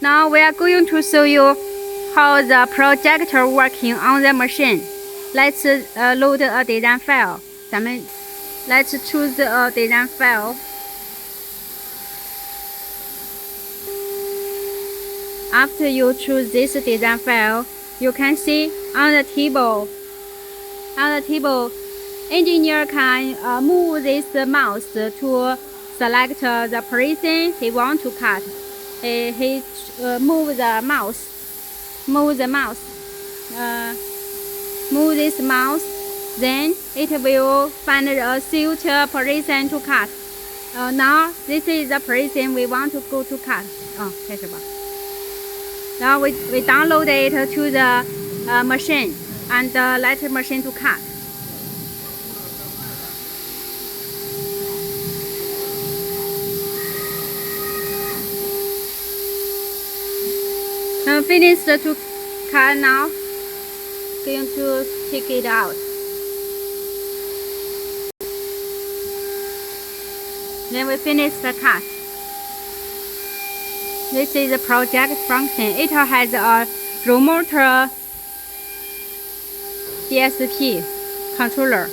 Now we are going to show you how the projector working on the machine. Let's load a design file. Let's choose a design file. After you choose this design file, you can see on the table, engineer can move this mouse to select the person he wants to cut. He move this mouse, then it will find a suitable person to cut. Now this is the person we want to go to cut. 开始吧。Now we download it to the machine and let the machine to cut. Finished to cut now. Going to take it out. Then we finish the cut. This is the project function. It has a remote DSP controller.